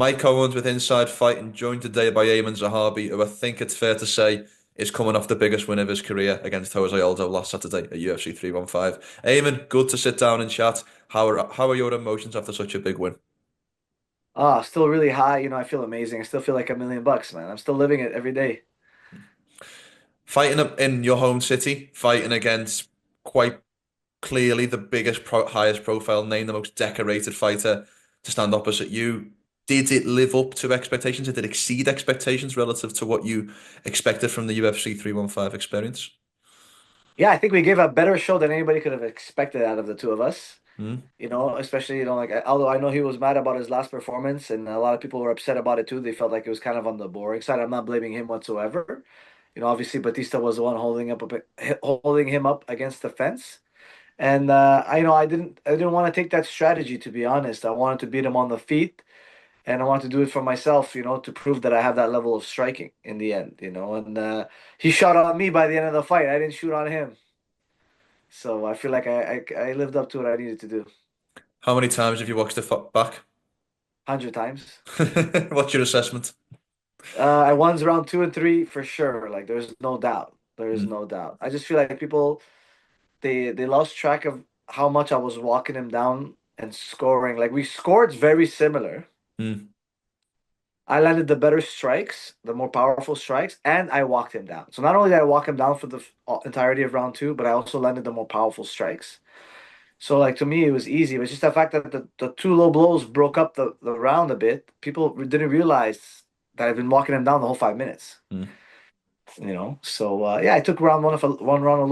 Mike Owens with Inside Fighting, joined today by Aiemann Zahabi, who I think it's fair to say is coming off the biggest win of his career against Jose Aldo last Saturday at UFC 315. Aiemann, good to sit down and chat. How are your emotions after such a big win? Still really high. I feel amazing. I still feel like $1 million, man. I'm still living it every day. Fighting up in your home city, fighting against quite clearly the highest profile name, the most decorated fighter to stand opposite you. Did it live up to expectations? Did it exceed expectations relative to what you expected from the UFC 315 experience? Yeah, I think we gave a better show than anybody could have expected out of the two of us. Hmm. Especially, like, although I know he was mad about his last performance and a lot of people were upset about it too. They felt like it was kind of on the boring side. I'm not blaming him whatsoever. Obviously Batista was the one holding him up against the fence. And I didn't want to take that strategy, to be honest. I wanted to beat him on the feet. And I want to do it for myself, to prove that I have that level of striking in the end. And he shot on me by the end of the fight. I didn't shoot on him, so I feel like I lived up to what I needed to do. How many times have you watched it back? 100 times. What's your assessment? I won round two and three for sure. Like there's no doubt. There is Mm, no doubt. I just feel like people they lost track of how much I was walking him down and scoring. Like we scored very similar. mm. I landed the better strikes, the more powerful strikes, and I walked him down. So not only did I walk him down for the entirety of round two, but I also landed the more powerful strikes. So like to me, it was easy. It was just the fact that the two low blows broke up the round a bit. People didn't realize that I've been walking him down the whole 5 minutes. Mm, So yeah, I took round one round a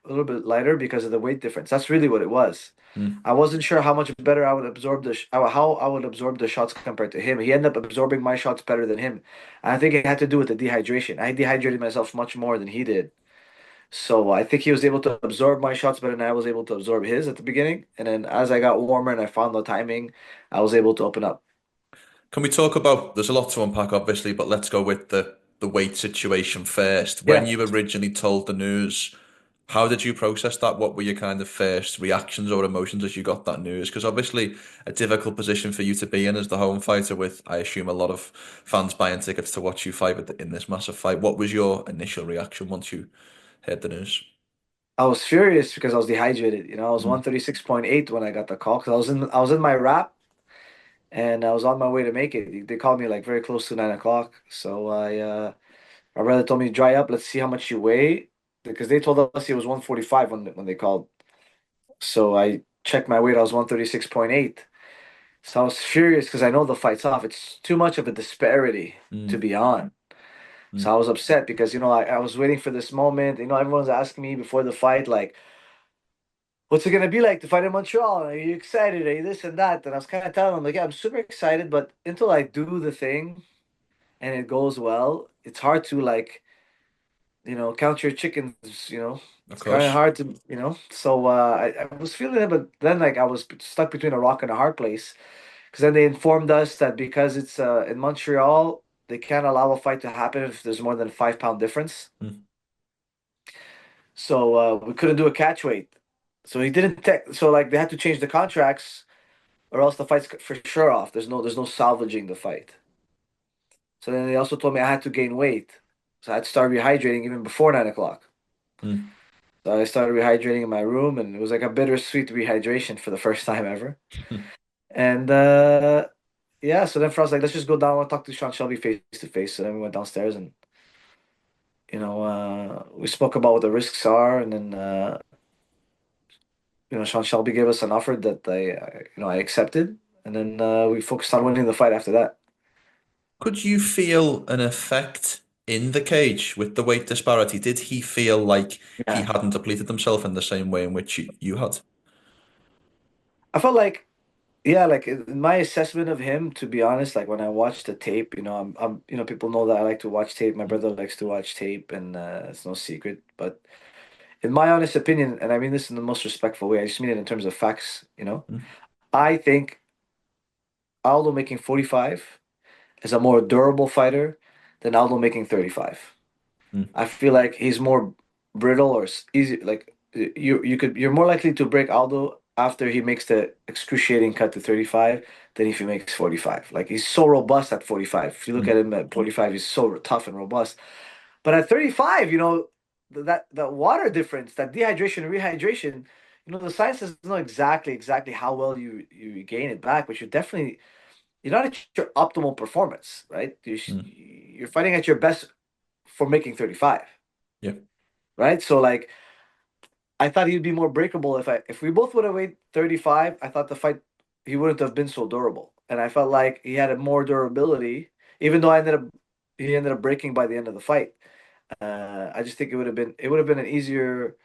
little bit lighter because of the weight difference. That's really what it was. mm. I wasn't sure how much better I would absorb how I would absorb the shots compared to him. He ended up absorbing my shots better than him. And I think it had to do with the dehydration. I dehydrated myself much more than he did. So I think he was able to absorb my shots better than I was able to absorb his at the beginning. And then as I got warmer and I found the timing, I was able to open up. Can we talk about, there's a lot to unpack, obviously, but let's go with the weight situation first. When Yeah. you originally told the news, how did you process that? What were your kind of first reactions or emotions as you got that news? Because obviously, a difficult position for you to be in as the home fighter, with, I assume, a lot of fans buying tickets to watch you fight in this massive fight. What was your initial reaction once you heard the news? I was furious because I was dehydrated. I was Mm, 136.8 when I got the call because I was in my wrap and I was on my way to make it. They called me like very close to 9 o'clock. So my brother told me dry up. Let's see how much you weigh because they told us he was 145 when they called. So I checked my weight. I was 136.8. So I was furious because I know the fight's off. It's too much of a disparity to mm, be on. mm. So I was upset because I was waiting for this moment. Everyone's asking me before the fight like, what's it gonna be like to fight in Montreal? Are you excited? Are you this and that? And I was kind of telling them like, yeah, I'm super excited, but until I do the thing and it goes well, it's hard to like, count your chickens. Of It's kind of course. hard to. So I was feeling it, but then like I was stuck between a rock and a hard place because then they informed us that because it's in Montreal, they can't allow a fight to happen if there's more than a 5 pound difference. Mm. So we couldn't do a catch weight. So he didn't take. So like they had to change the contracts or else the fight's for sure off. There's no salvaging the fight. So then they also told me I had to gain weight. So I had to start rehydrating even before 9 o'clock. Mm. So I started rehydrating in my room and it was like a bittersweet rehydration for the first time ever. And yeah, so then for us like let's just go down and talk to Sean Shelby face to face. So then we went downstairs and we spoke about what the risks are and then Sean Shelby gave us an offer that I accepted and then we focused on winning the fight after that. Could you feel an effect in the cage with the weight disparity? Did he feel like he Yeah. hadn't depleted himself in the same way in which you had? I felt like, yeah, like in my assessment of him, to be honest, like when I watch the tape, people know that I like to watch tape. My brother likes to watch tape, and it's no secret. But in my honest opinion, and I mean this in the most respectful way, I just mean it in terms of facts, Mm, I think Aldo making 45 is a more durable fighter than Aldo making 35. mm, I feel like he's more brittle or easy. Like you're more likely to break Aldo after he makes the excruciating cut to 35 than if he makes 45. Like he's so robust at 45. If you look at Mm, him at 45, he's so tough and robust. But at 35, that water difference, that dehydration and rehydration, the science doesn't know exactly how well you gain it back, but you're not at your optimal performance, right? mm, You're fighting at your best for making 35, yeah, right? So like I thought he'd be more breakable if we both would have weighed 35. I thought the fight he wouldn't have been so durable, and I felt like he had a more durability, even though he ended up breaking by the end of the fight. I just think it would have been an easier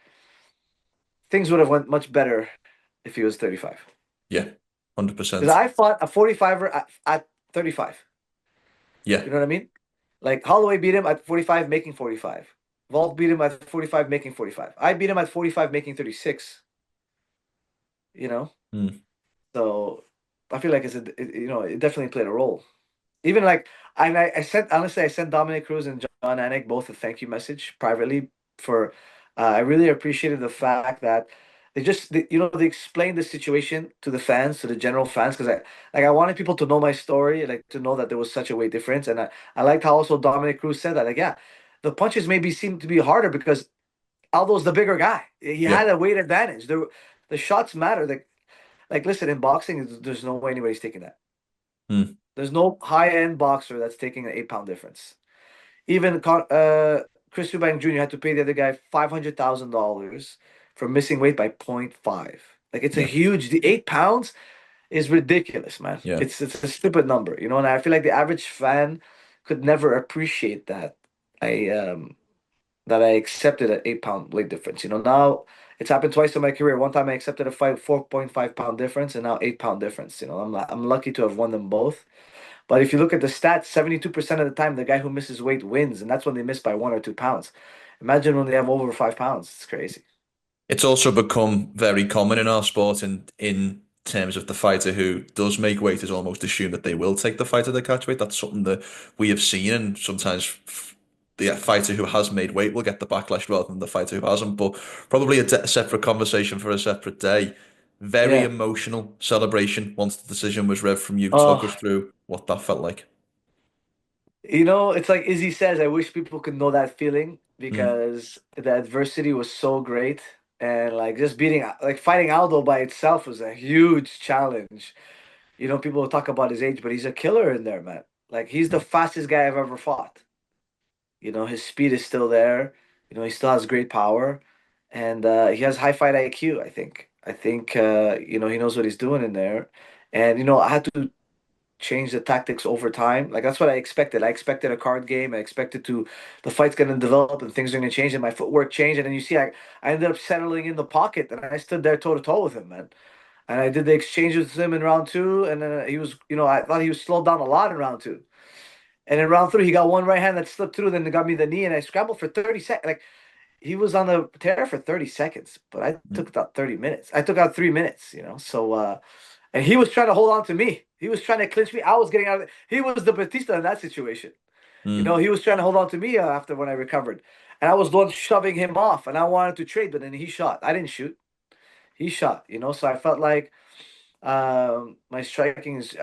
things would have went much better if he was 35. yeah, Because 100%. I fought a 45er at 35. Yeah. You know what I mean? Like Holloway beat him at 45, making 45. Volk beat him at 45, making 45. I beat him at 45, making 36. You know? Mm, So I feel like it definitely played a role. Even like I sent honestly I sent Dominic Cruz and John Anik both a thank you message privately for I really appreciated the fact that they explained the situation to the fans, to the general fans, because I wanted people to know my story, like to know that there was such a weight difference. And I liked how also Dominic Cruz said that, like, yeah, the punches maybe seemed to be harder because Aldo's the bigger guy. He yeah. had a weight advantage. The shots matter. Like listen, in boxing, there's no way anybody's taking that. Mm, There's no high-end boxer that's taking an 8 pound difference. Even Chris Eubank Jr. had to pay the other guy $500,000 for missing weight by point 0.5. Like it's a yeah, huge. The 8 pounds is ridiculous, man. yeah. It's a stupid number, and I feel like the average fan could never appreciate that. I that I accepted an 8 pound weight difference. Now it's happened twice in my career. One time I accepted a fight 4.5 pound difference, and now 8 pound difference. I'm lucky to have won them both. But if you look at the stats, 72% of the time, the guy who misses weight wins, and that's when they miss by 1 or 2 pounds. Imagine when they have over 5 pounds. It's crazy. It's also become very common in our sport, and in terms of the fighter who does make weight is almost assumed that they will take the fighter that catch weight. That's something that we have seen, and sometimes the fighter who has made weight will get the backlash rather than the fighter who hasn't. But probably a separate conversation for a separate day. Very Yeah. emotional celebration once the decision was read from you. Talk us Oh, through what that felt like. it's like Izzy says, I wish people could know that feeling Mm, because the adversity was so great. And like just like fighting Aldo by itself was a huge challenge. People talk about his age, but he's a killer in there, man. Like he's the mm, fastest guy I've ever fought. His speed is still there. He still has great power, and he has high fight IQ. I think he knows what he's doing in there, and I had to change the tactics over time. Like that's what I expected. I expected a card game. I expected the fight's gonna develop and things are gonna change, and my footwork changed. And then you see, I ended up settling in the pocket, and I stood there toe to toe with him, man. And I did the exchanges with him in round two, and then he was, I thought he was slowed down a lot in round two. And in round three, he got one right hand that slipped through, then they got me the knee, and I scrambled for 30 seconds. Like he was on the tear for 30 seconds, but I mm, took out 30 minutes. I took out 3 minutes. So and he was trying to hold on to me. He was trying to clinch me. I was getting out of it. He was the Batista in that situation. mm. He was trying to hold on to me after when I recovered. And I was the one shoving him off, and I wanted to trade, but then he shot. I didn't shoot. He shot. So I felt like I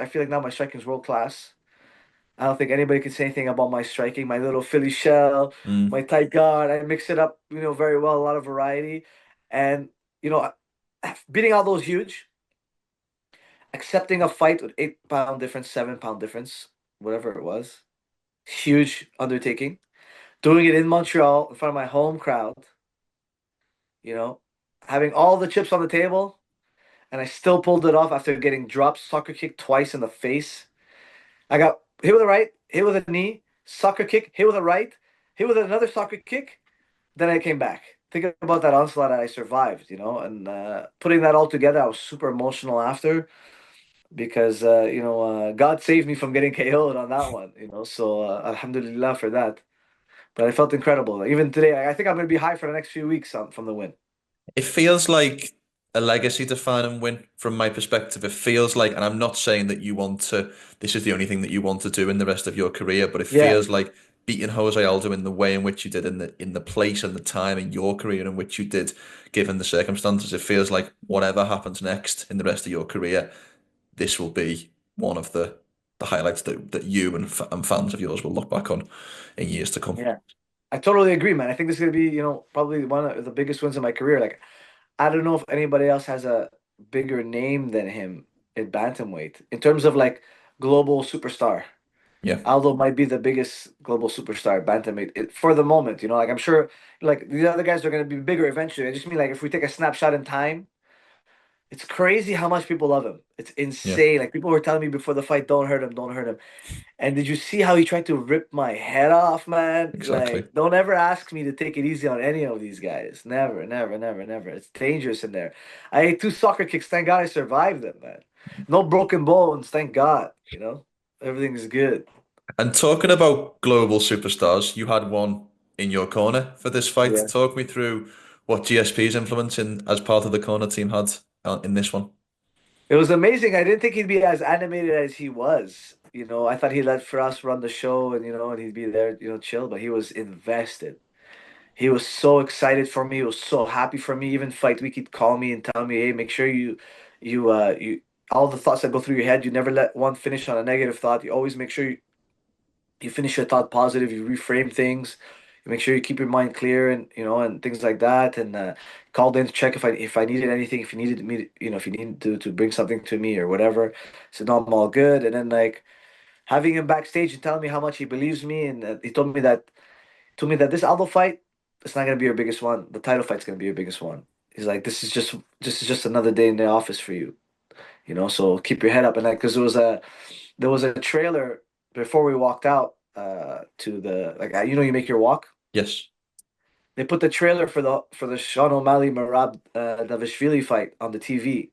feel like now my striking is world class. I don't think anybody can say anything about my striking, my little Philly shell, my Mm. tight guard. I mix it up, very well, a lot of variety. And, you know, beating all those huge, accepting a fight with 8 pound difference, 7 pound difference, whatever it was, huge undertaking. Doing it in Montreal in front of my home crowd, you know, having all the chips on the table, and I still pulled it off after getting dropped, soccer kicked twice in the face. I got hit with a right, hit with a knee, soccer kick, hit with a right, hit with another soccer kick. Then I came back. Thinking about that onslaught that I survived, and putting that all together, I was super emotional after because God saved me from getting KO'd on that one. So Alhamdulillah for that. But I felt incredible. Even today, I think I'm gonna be high for the next few weeks from the win. It feels like a legacy defining win from my perspective. It feels like, and I'm not saying that this is the only thing that you want to do in the rest of your career, but it Yeah, feels like beating Jose Aldo in the way in which you did, in the place and the time in your career in which you did, given the circumstances. It feels like whatever happens next in the rest of your career, this will be one of the highlights that you and fans of yours will look back on in years to come. Yeah, I totally agree, man. I think this is gonna be, probably one of the biggest wins of my career. Like, I don't know if anybody else has a bigger name than him in bantamweight in terms of like global superstar. Yeah, Aldo might be the biggest global superstar at bantamweight for the moment. Like I'm sure, like the other guys are gonna be bigger eventually. I just mean like if we take a snapshot in time, it's crazy how much people love him. It's yeah, insane. Like people were telling me before the fight, don't hurt him, don't hurt him. And did you see how he tried to rip my head off, man? exactly. Like, don't ever ask me to take it easy on any of these guys. Never, never, never, never. It's dangerous in there. I ate two soccer kicks. Thank God I survived them, man. No broken bones. Thank God. Everything's good. And talking about global superstars, you had one in your corner for this fight. Yeah. Talk me through what GSP's influence in as part of the corner team had in this one. It was amazing. I didn't think he'd be as animated as he was. I thought he'd let Firas run the show and he'd be there, chill, but he was invested. He was so excited for me. He was so happy for me. Even fight week, he'd call me and tell me, "Hey, make sure you all the thoughts that go through your head, you never let one finish on a negative thought. You always make sure you finish your thought positive. You reframe things. You make sure you keep your mind clear and things like that." And called in to check if I needed anything, if you needed me, if you needed to bring something to me or whatever. So no, I'm all good. And then like having him backstage and telling me how much he believes me, and he told me that this Aldo fight, it's not gonna be your biggest one. The title fight's gonna be your biggest one. He's like, this is just another day in the office for you, So keep your head up. And like, because there was a trailer before we walked out to the like, you make your walk. Yes, They put the trailer for the Sean O'Malley Merab Davishvili fight on the TV,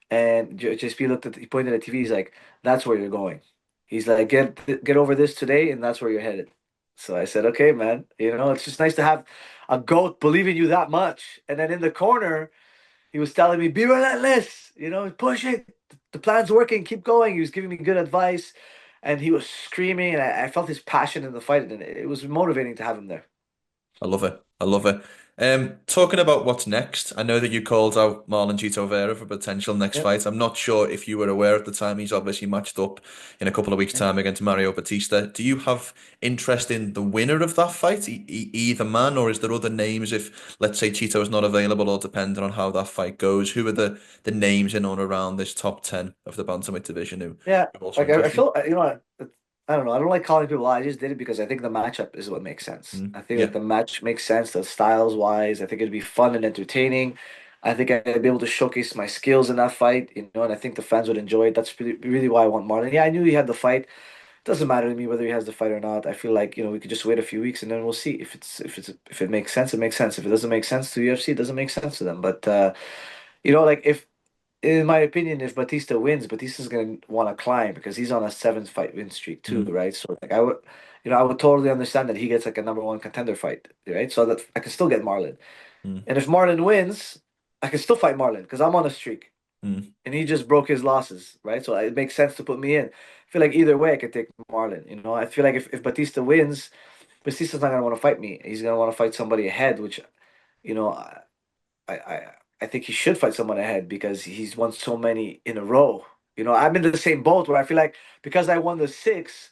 and JSP he pointed at the TV. He's like, "That's where you're going." He's like, "Get over this today, and that's where you're headed." So I said, "Okay, man. It's just nice to have a goat believe in you that much." And then in the corner, he was telling me, "Be relentless. Push it. The plan's working. Keep going." He was giving me good advice, and he was screaming, and I felt his passion in the fight, and it was motivating to have him there. I love it. I love it. Talking about what's next, I know that you called out Marlon Chito Vera for potential next Yep. fight. I'm not sure if you were aware at the time. He's obviously matched up in a couple of weeks' Yep. time against Mario Batista. Do you have interest in the winner of that fight, either man, or is there other names if, let's say, Chito is not available or depending on how that fight goes? Who are the names in or around this top 10 of the bantamweight division Yeah. who also Like I interest you? feel, I don't know. I don't like calling people out. I just did it because I think the matchup is what makes sense. I think Yeah. like the match makes sense, the styles wise. I think it'd be fun and entertaining. I think I'd be able to showcase my skills in that fight, and I think the fans would enjoy it. That's really why I want Marlon. Yeah, I knew he had the fight. Doesn't matter to me whether he has the fight or not. I feel like, we could just wait a few weeks and then we'll see. If it makes sense, it makes sense. If it doesn't make sense to UFC, it doesn't make sense to them. But like if in my opinion, if Batista wins, Batista's gonna want to climb because he's on a 7 fight win streak too, Mm, right? So like I would totally understand that he gets like a number one contender fight, right? So that I can still get Marlon. mm, And if Marlon wins, I can still fight Marlon because I'm on a streak mm. and he just broke his losses, right? So it makes sense to put me in. I feel like either way I could take Marlon. I feel like if Batista wins, Batista's not gonna want to fight me. He's gonna want to fight somebody ahead, which you know I I I think he should fight someone ahead because he's won so many in a row. I'm in the same boat where I feel like because I won the six,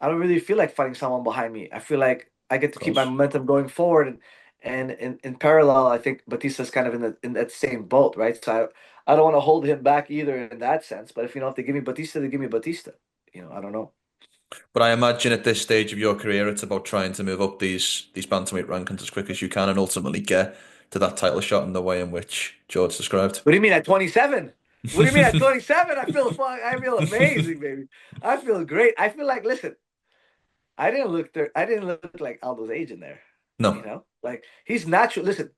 I don't really feel like fighting someone behind me. I feel like I get Of to keep my course. momentum going forward, and in parallel, I think Batista's kind of in that same boat, right? So I don't want to hold him back either in that sense. But if they give me Batista, they give me Batista. I don't know. But I imagine at this stage of your career, it's about trying to move up these bantamweight rankings as quick as you can and ultimately get to that title shot in the way in which George described. What do you mean at 27? What do you mean at 27? I feel amazing, baby. I feel great. I feel like listen. I didn't look there. I didn't look like Aldo's age in there. No. Like he's natural. Listen,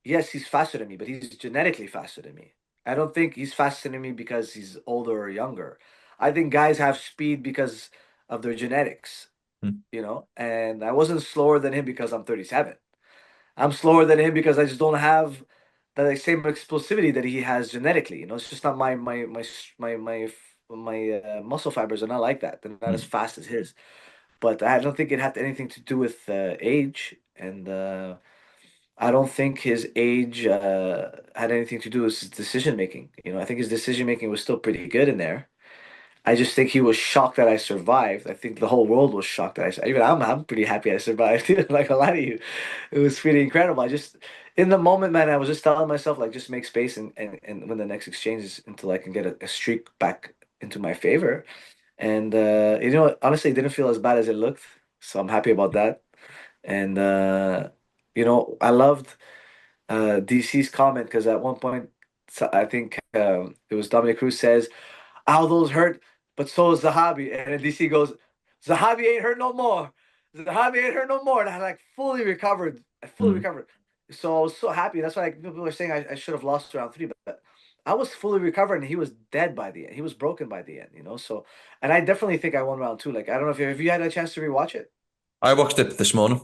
yes, he's faster than me, but he's genetically faster than me. I don't think he's faster than me because he's older or younger. I think guys have speed because of their genetics, Mm, and I wasn't slower than him because I'm 37. I'm slower than him because I just don't have the like, same explosivity that he has genetically. It's just not my muscle fibers are not like that. They're not as mm. fast as his. but I don't think it had anything to do with age, and I don't think his age had anything to do with his decision making. I think his decision making was still pretty good in there. I just think he was shocked that I survived. I think the whole world was shocked that even I'm pretty happy I survived. Like a lot of you, it was pretty incredible. I just in the moment, man, I was just telling myself like just make space and win the next exchanges until I can get a streak back into my favor. And honestly, it didn't feel as bad as it looked, so I'm happy about that. And I loved DC's comment because at one point, I think it was Dominic Cruz says. Aldo's hurt, but so is Zahabi. And then DC goes, Zahabi ain't hurt no more. Zahabi ain't hurt no more. And I like fully recovered. I fully Mm. recovered. So I was so happy. That's why like, people are saying I should have lost round three, but I was fully recovered and he was dead by the end. He was broken by the end. So, and I definitely think I won round two. Like, I don't know if you had a chance to rewatch it. I watched it this morning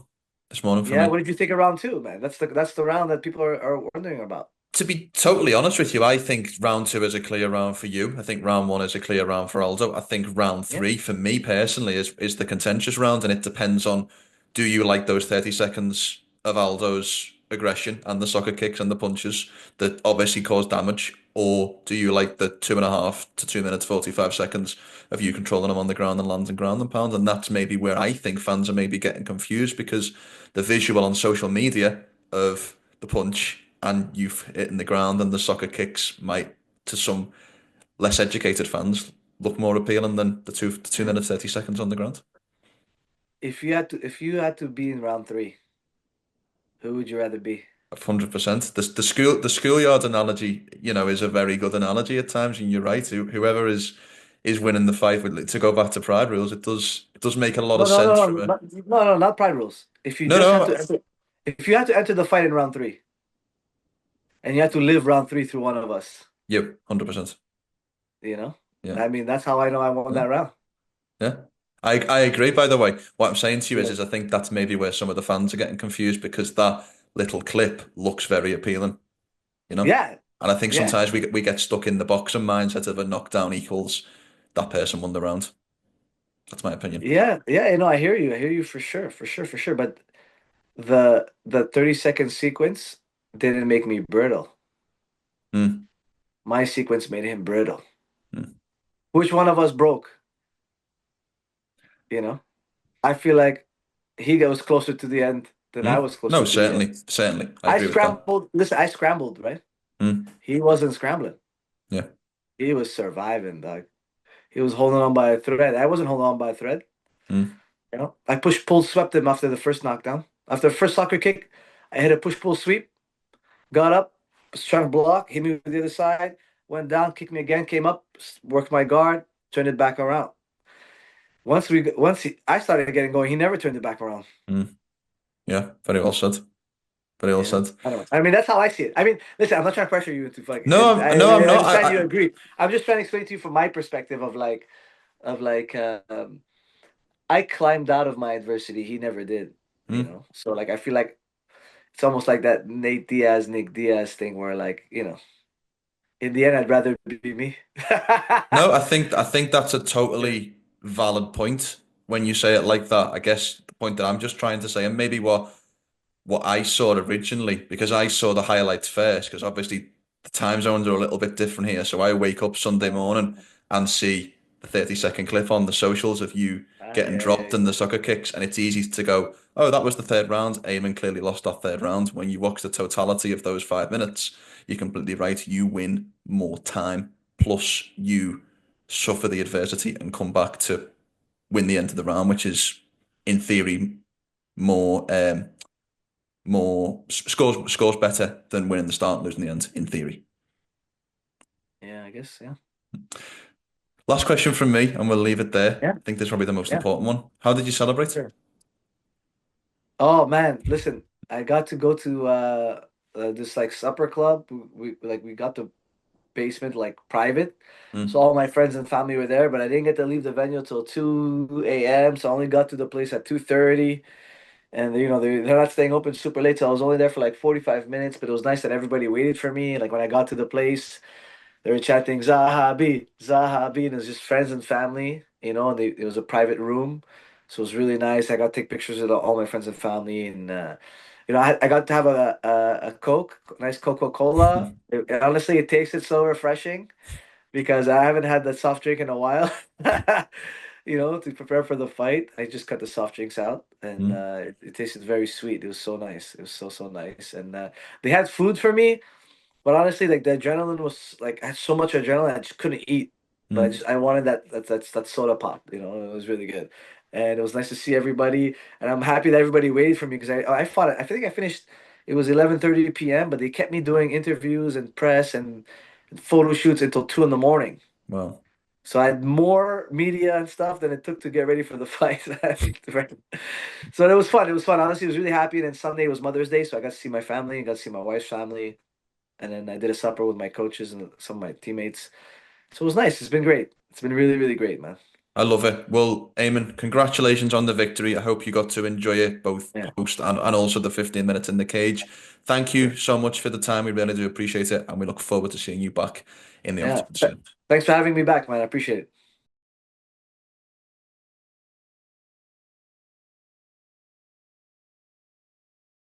for Yeah. me. What did you think of round two, man? That's the round that people are wondering about. To be totally honest with you, I think round two is a clear round for you. I think round one is a clear round for Aldo. I think round Yeah. three, for me personally, is the contentious round, and it depends on do you like those 30 seconds of Aldo's aggression and the soccer kicks and the punches that obviously cause damage, or do you like the 2.5 to 2 minutes 45 seconds of you controlling him on the ground and landing ground and pound? And that's maybe where I think fans are maybe getting confused because the visual on social media of the punch and you hitting the ground and the soccer kicks might, to some less educated fans, look more appealing than the 2 minutes 30 seconds on the ground. If you had to be in round three, who would you rather be? 100%. The schoolyard analogy, is a very good analogy at times, and you're right. Whoever is winning the fight, to go back to Pride rules, it does make a lot No, of no, sense no, from no, a not pride rules. If you no just had no to enter, if you had to enter the fight in round three, and you had to live round three through one of us, yeah 100%. you know, Yeah. I mean, that's how I know I won Yeah. that round. Yeah. I agree, by the way. What I'm saying to you is, Yeah, is I think that's maybe where some of the fans are getting confused because that little clip looks very appealing, you know? yeah, And I think yeah, sometimes we get stuck in the boxing mindset of a knockdown equals that person won the round. That's my opinion. yeah, yeah. I hear you. I hear you for sure, for sure, for sure. But the 30-second sequence didn't make me brittle. Mm, My sequence made him brittle. mm, Which one of us broke? You know, I feel like he was closer to the end than I mm. was No, closer to the end. certainly, certainly. I I agree with that. scrambled. Listen, I scrambled, right? Mm, He wasn't scrambling. yeah. He was surviving, dog. He was holding on by a thread. I wasn't holding on by a thread. Mm, I push pull swept him after the first knockdown. After the first soccer kick, I hit a push pull sweep, got up, was trying to block, hit me with the other side, went down, kicked me again, came up, worked my guard, turned it back around. I started getting going, he never turned it back around. mm. Yeah, very well said. Very well said. I don't know. I mean, that's how I see it. I mean, listen, I'm not trying to pressure you into like, No, because no, I'm I not. understand you agree. I'm just trying to explain to you from my perspective of like, I climbed out of my adversity. He never did, Mm. So like I feel like it's almost like that Nate Diaz, Nick Diaz thing where like, in the end I'd rather be me. No, I think that's a Yeah. totally valid point when you say it like that. I guess the point that I'm just trying to say, and maybe what I saw originally, because I saw the highlights first, because obviously the time zones are a little bit different here. So I wake up Sunday morning and see the 30-second clip on the socials of you getting Yeah, yeah, dropped in yeah. the soccer kicks, and it's easy to go, oh, that was the third round. Aiemann clearly lost that third round. When you watch the totality of those 5 minutes, you're completely right. You win more time, plus you suffer the adversity and come back to win the end of the round, which is in theory more scores better than winning the start and losing the end, in theory. Yeah, I guess, yeah. Last question from me, and we'll leave it there. Yeah, I think this is probably the most yeah, important one. How did you celebrate? sure. Oh man, listen, I got to go to this like supper club. We got the basement like private. So Mm, all my friends and family were there, but I didn't get to leave the venue till 2 a.m. So I only got to the place at 2:30. And they're not staying open super late, so I was only there for like 45 minutes, but it was nice that everybody waited for me. Like when I got to the place, they were chanting Zahabi, Zahabi, and it was just friends and family, and it was a private room. So it was really nice. I got to take pictures with all my friends and family, and I got to have a Coke, nice Coca-Cola. Honestly, it tasted so refreshing because I haven't had that soft drink in a while. To prepare for the fight, I just cut the soft drinks out, and Mm. it tasted very sweet. It was so nice. It was so so nice, and they had food for me. But honestly, like the adrenaline was like I had so much adrenaline, I just couldn't eat. But Mm. I wanted that soda pop. It was really good, and it was nice to see everybody. And I'm happy that everybody waited for me because I fought it. I think I finished. It was 11:30 p.m., but they kept me doing interviews and press and photo shoots until 2 in the morning. Well, So I had more media and stuff than it took to get ready for the fight. So it was fun. It was fun. Honestly, I was really happy. And then Sunday was Mother's Day, so I got to see my family, got to see my wife's family, and then I did a supper with my coaches and some of my teammates. So it was nice. It's been great. It's been really, really great, man. I love it. Well, Eamon, congratulations on the victory. I hope you got to enjoy it both Yeah. post and also the 15 minutes in the cage. Thank you so much for the time. We really do appreciate it, and we look forward to seeing you back in the Yeah. octagon soon. Thanks for having me back, man. I appreciate it.